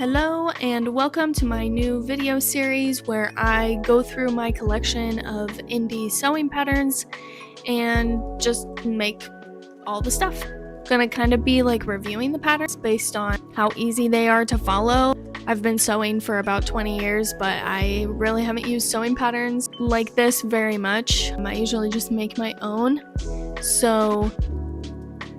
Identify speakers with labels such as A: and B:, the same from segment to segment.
A: Hello and welcome to my new video series where I go through my collection of indie sewing patterns and just make all the stuff. Gonna kind of be like reviewing the patterns based on how easy they are to follow. I've been sewing for about 20 years, but I really haven't used sewing patterns like this very much. I usually just make my own. So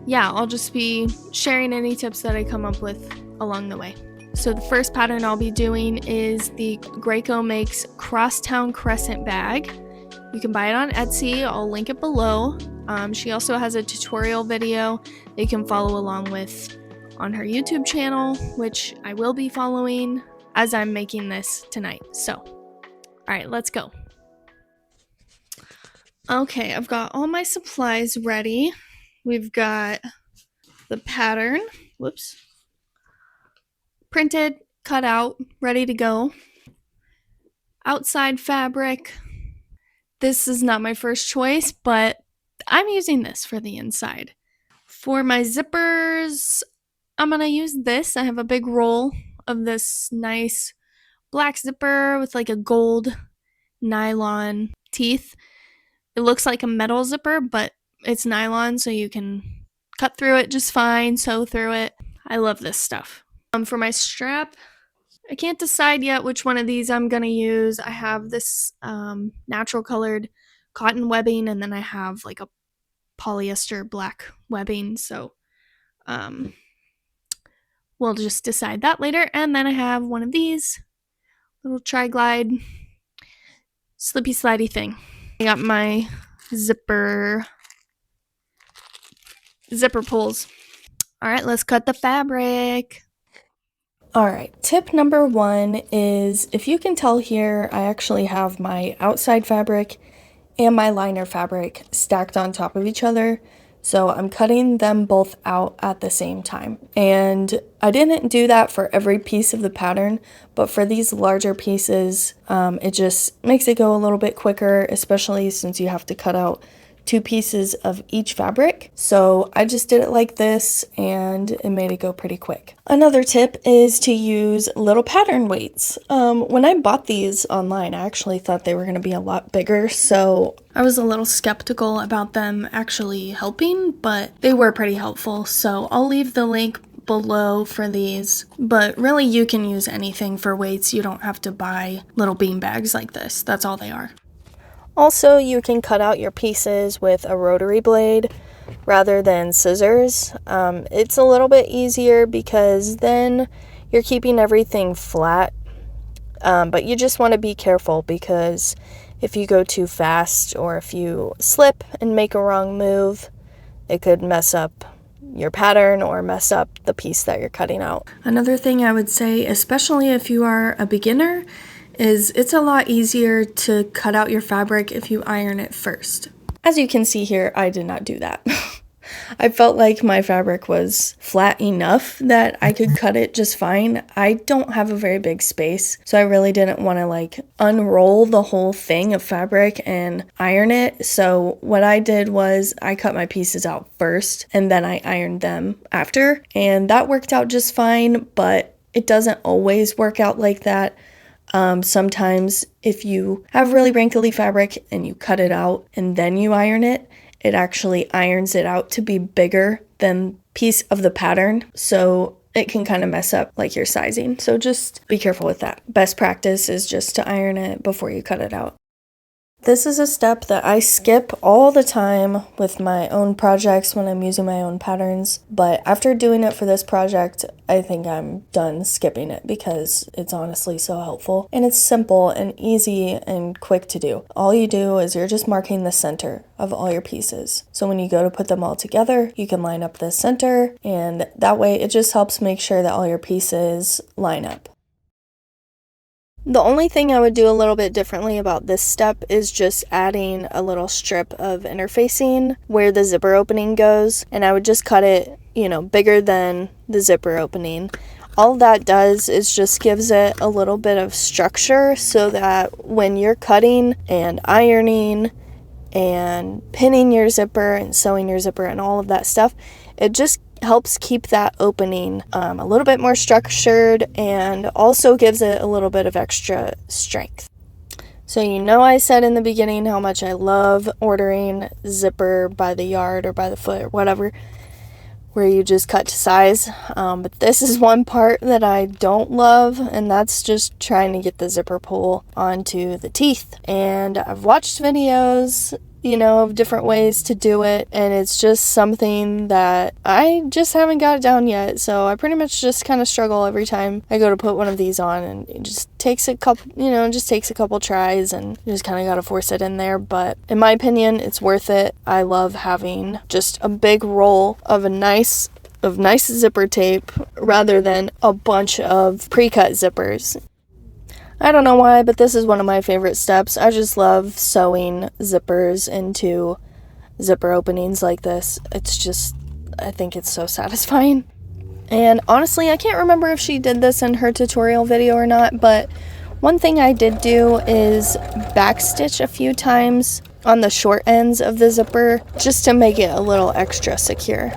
A: yeah, I'll just be sharing any tips that I come up with along the way. So the first pattern I'll be doing is the Gracomakes Crosstown Crescent Bag. You can buy it on Etsy, I'll link it below. She also has a tutorial video that you can follow along with on her YouTube channel, which I will be following as I'm making this tonight. So, alright, let's go. Okay, I've got all my supplies ready. We've got the pattern, printed, cut out, ready to go. Outside fabric. This is not my first choice, but I'm using this for the inside. For my zippers, I'm gonna use this. I have a big roll of this nice black zipper with like a gold nylon teeth. It looks like a metal zipper, but it's nylon, so you can cut through it just fine, sew through it. I love this stuff. For my strap, I can't decide yet which one of these I'm gonna use. I have this natural colored cotton webbing, and then I have like a polyester black webbing, so we'll just decide that later. And then I have one of these little tri-glide slippy slidey thing. I got my zipper pulls. All right, let's cut the fabric. All right, tip number one is, if you can tell here, I actually have my outside fabric and my liner fabric stacked on top of each other. So I'm cutting them both out at the same time. And I didn't do that for every piece of the pattern, but for these larger pieces, it just makes it go a little bit quicker, especially since you have to cut out 2 pieces of each fabric. So I just did it like this and it made it go pretty quick. Another tip is to use little pattern weights. When I bought these online, I actually thought they were going to be a lot bigger, so I was a little skeptical about them actually helping, but they were pretty helpful. So I'll leave the link below for these, but really you can use anything for weights. You don't have to buy little bean bags like this. That's all they are. Also, you can cut out your pieces with a rotary blade rather than scissors. It's a little bit easier because then you're keeping everything flat, but you just want to be careful because if you go too fast or if you slip and make a wrong move, it could mess up your pattern or mess up the piece that you're cutting out. Another thing I would say, especially if you are a beginner, is it's a lot easier to cut out your fabric if you iron it first. As you can see here, I did not do that. I felt like my fabric was flat enough that I could cut it just fine. I don't have a very big space, so I really didn't want to like unroll the whole thing of fabric and iron it. So what I did was I cut my pieces out first and then I ironed them after, and that worked out just fine, but it doesn't always work out like that. Sometimes if you have really wrinkly fabric and you cut it out and then you iron it, it actually irons it out to be bigger than piece of the pattern. So it can kind of mess up like your sizing. So just be careful with that. Best practice is just to iron it before you cut it out. This is a step that I skip all the time with my own projects when I'm using my own patterns, but after doing it for this project, I think I'm done skipping it because it's honestly so helpful and it's simple and easy and quick to do. All you do is you're just marking the center of all your pieces. So when you go to put them all together, you can line up the center, and that way it just helps make sure that all your pieces line up. The only thing I would do a little bit differently about this step is just adding a little strip of interfacing where the zipper opening goes, and I would just cut it, bigger than the zipper opening. All that does is just gives it a little bit of structure so that when you're cutting and ironing and pinning your zipper and sewing your zipper and all of that stuff, it just helps keep that opening a little bit more structured and also gives it a little bit of extra strength. So you know I said in the beginning how much I love ordering zipper by the yard or by the foot or whatever, where you just cut to size. But this is one part that I don't love, and that's just trying to get the zipper pull onto the teeth. And I've watched videos, of different ways to do it, and it's just something that I just haven't got it down yet. So I pretty much just kind of struggle every time I go to put one of these on, and it just takes a couple tries, and you just kind of got to force it in there. But in my opinion, it's worth it. I love having just a big roll of nice zipper tape rather than a bunch of pre-cut zippers. I don't know why, but this is one of my favorite steps. I just love sewing zippers into zipper openings like this. I think it's so satisfying. And honestly, I can't remember if she did this in her tutorial video or not, but one thing I did do is backstitch a few times on the short ends of the zipper just to make it a little extra secure.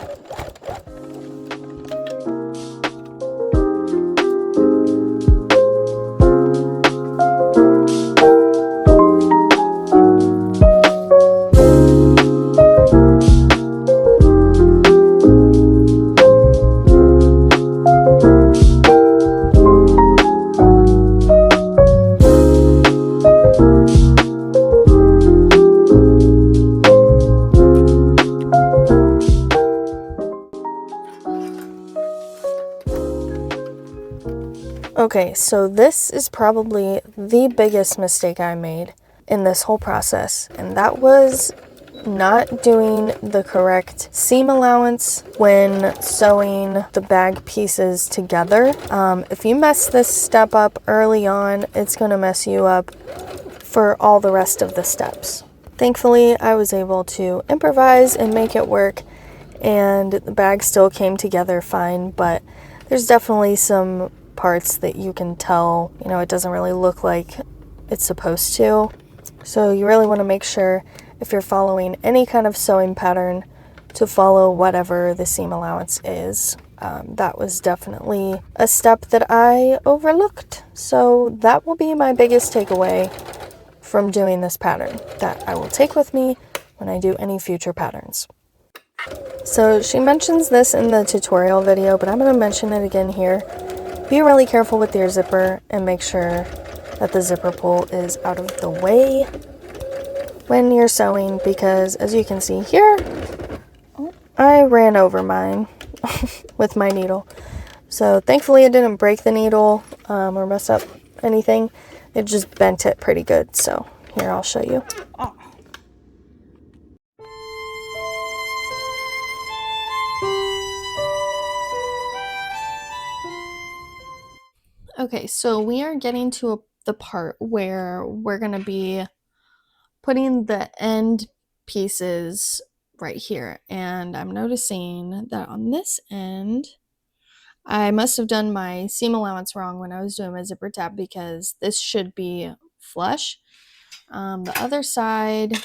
A: Okay, so this is probably the biggest mistake I made in this whole process, and that was not doing the correct seam allowance when sewing the bag pieces together. If you mess this step up early on, it's going to mess you up for all the rest of the steps. Thankfully, I was able to improvise and make it work, and the bag still came together fine, but there's definitely some parts that you can tell, it doesn't really look like it's supposed to. So you really want to make sure, if you're following any kind of sewing pattern, to follow whatever the seam allowance is. That was definitely a step that I overlooked. So that will be my biggest takeaway from doing this pattern that I will take with me when I do any future patterns. So she mentions this in the tutorial video, but I'm going to mention it again here. Be really careful with your zipper and make sure that the zipper pull is out of the way when you're sewing, because as you can see here, I ran over mine with my needle. So thankfully it didn't break the needle or mess up anything. It just bent it pretty good. So here, I'll show you. Okay, so we are getting to the part where we're going to be putting the end pieces right here. And I'm noticing that on this end, I must have done my seam allowance wrong when I was doing my zipper tab, because this should be flush. The other side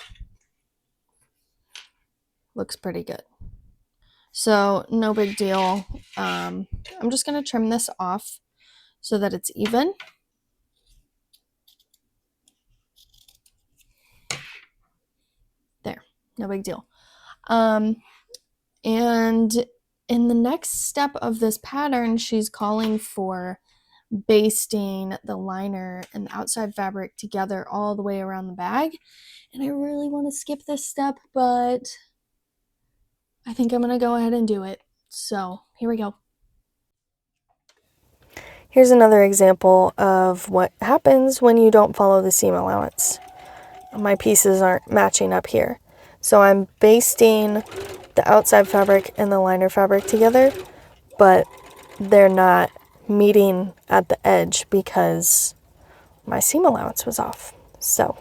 A: looks pretty good. So no big deal. I'm just going to trim this off so that it's even. There, no big deal. And in the next step of this pattern, she's calling for basting the liner and the outside fabric together all the way around the bag. And I really want to skip this step, but I think I'm going to go ahead and do it. So here we go. Here's another example of what happens when you don't follow the seam allowance. My pieces aren't matching up here. So I'm basting the outside fabric and the liner fabric together, but they're not meeting at the edge because my seam allowance was off. So,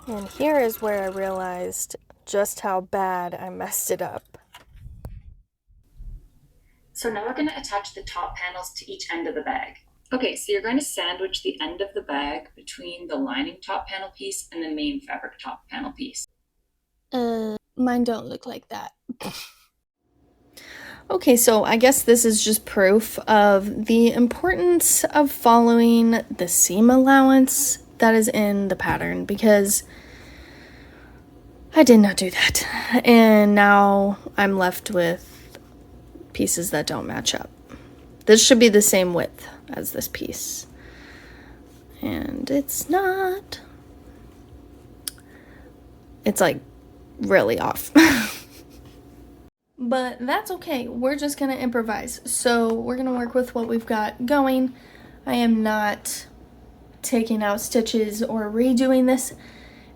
A: and here is where I realized just how bad I messed it up.
B: So now we're going to attach the top panels to each end of the bag. Okay, so you're going to sandwich the end of the bag between the lining top panel piece and the main fabric top panel piece.
A: Mine don't look like that. Okay, so I guess this is just proof of the importance of following the seam allowance that is in the pattern, because I did not do that. And now I'm left with pieces that don't match up. This should be the same width as this piece. And it's not. It's like really off. But that's okay. We're just gonna improvise. So we're gonna work with what we've got going. I am not taking out stitches or redoing this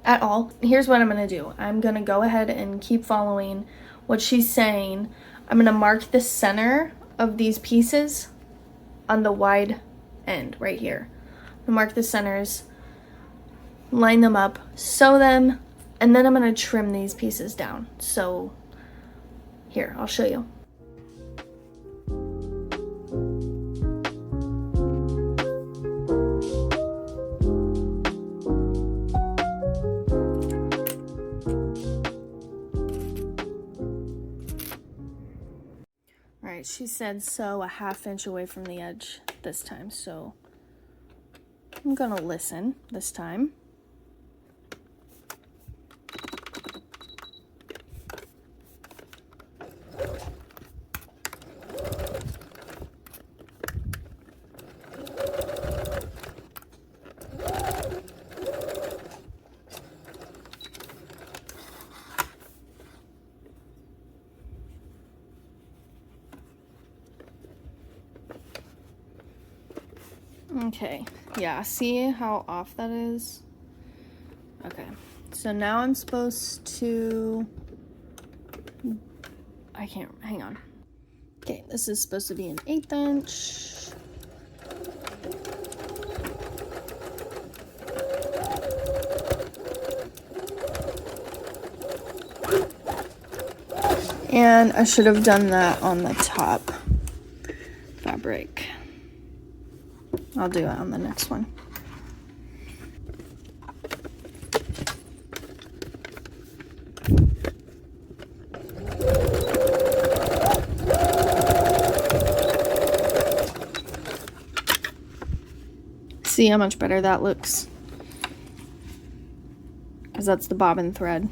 A: at all. Here's what I'm gonna do. I'm gonna go ahead and keep following what she's saying. I'm gonna mark the center of these pieces on the wide end right here. I'm gonna mark the centers, line them up, sew them, and then I'm gonna trim these pieces down. So here, I'll show you. Alright, she said sew a 1/2 inch away from the edge this time, so I'm gonna listen this time. Okay, yeah, see how off that is? Okay, so now I'm supposed to, I can't, hang on. Okay, this is supposed to be an 1/8 inch. And I should have done that on the top fabric. I'll do it on the next one. See how much better that looks? Because that's the bobbin thread.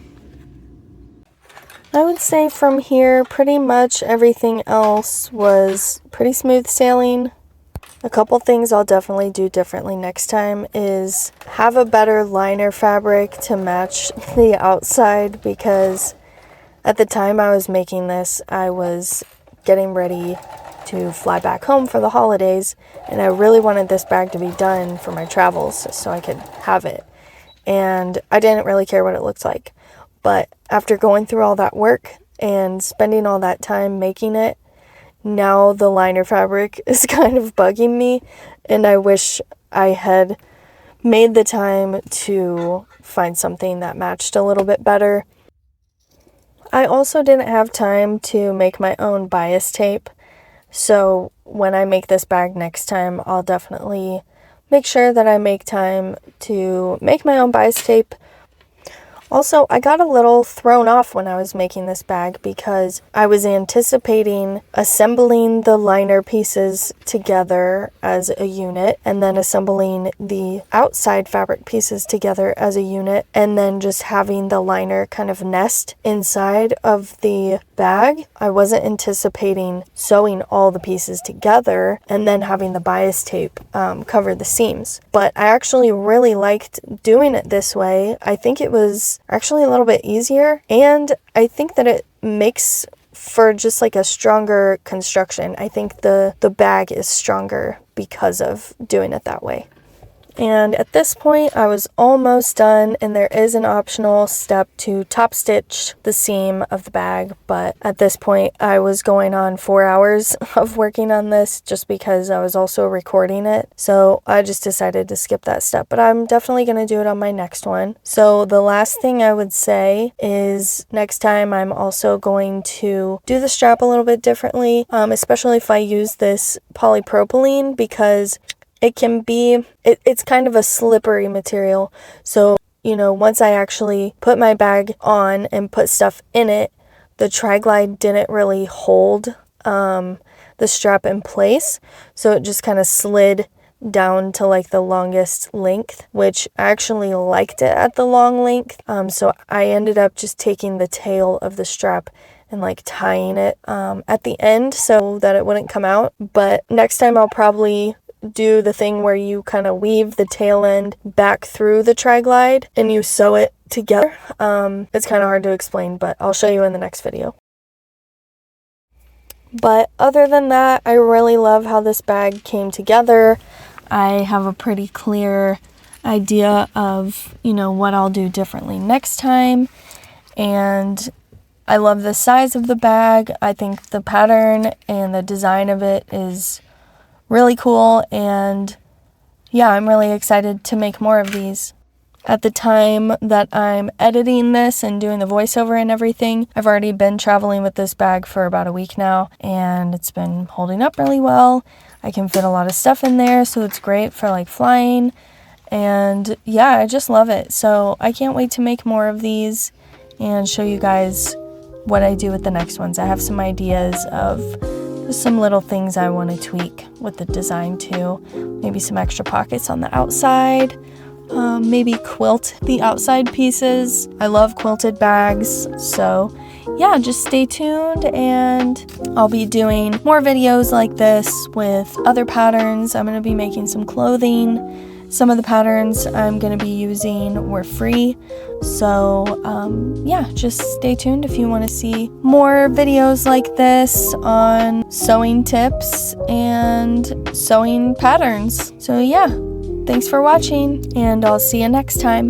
A: I would say from here, pretty much everything else was pretty smooth sailing. A couple things I'll definitely do differently next time is have a better liner fabric to match the outside, because at the time I was making this, I was getting ready to fly back home for the holidays, and I really wanted this bag to be done for my travels so I could have it. And I didn't really care what it looked like. But after going through all that work and spending all that time making it, now the liner fabric is kind of bugging me, and I wish I had made the time to find something that matched a little bit better. I also didn't have time to make my own bias tape, so when I make this bag next time, I'll definitely make sure that I make time to make my own bias tape. Also, I got a little thrown off when I was making this bag because I was anticipating assembling the liner pieces together as a unit and then assembling the outside fabric pieces together as a unit and then just having the liner kind of nest inside of the bag. I wasn't anticipating sewing all the pieces together and then having the bias tape cover the seams. But I actually really liked doing it this way. I think it was actually a little bit easier, and I think that it makes for just like a stronger construction. I think the bag is stronger because of doing it that way. And at this point I was almost done, and there is an optional step to top stitch the seam of the bag, but at this point I was going on 4 hours of working on this just because I was also recording it, so I just decided to skip that step, but I'm definitely going to do it on my next one. So the last thing I would say is next time I'm also going to do the strap a little bit differently, especially if I use this polypropylene, because it can be, it's kind of a slippery material. So, you know, once I actually put my bag on and put stuff in it, the tri-glide didn't really hold the strap in place, so it just kind of slid down to like the longest length, which I actually liked it at the long length. So I ended up just taking the tail of the strap and like tying it at the end so that it wouldn't come out. But next time I'll probably do the thing where you kind of weave the tail end back through the tri-glide and you sew it together. It's kind of hard to explain, but I'll show you in the next video. But other than that, I really love how this bag came together. I have a pretty clear idea of, you know, what I'll do differently next time. And I love the size of the bag. I think the pattern and the design of it is really cool. And yeah, I'm really excited to make more of these. At the time that I'm editing this and doing the voiceover and everything, I've already been traveling with this bag for about a week now, and it's been holding up really well. I can fit a lot of stuff in there, so it's great for like flying. And yeah, I just love it. So I can't wait to make more of these and show you guys what I do with the next ones. I have some ideas of just some little things I want to tweak with the design too. Maybe some extra pockets on the outside. Maybe quilt the outside pieces. I love quilted bags, so yeah, just stay tuned and I'll be doing more videos like this with other patterns. I'm going to be making some clothing. Some of the patterns I'm going to be using were free, so yeah, just stay tuned if you want to see more videos like this on sewing tips and sewing patterns. So yeah. Thanks for watching, and I'll see you next time.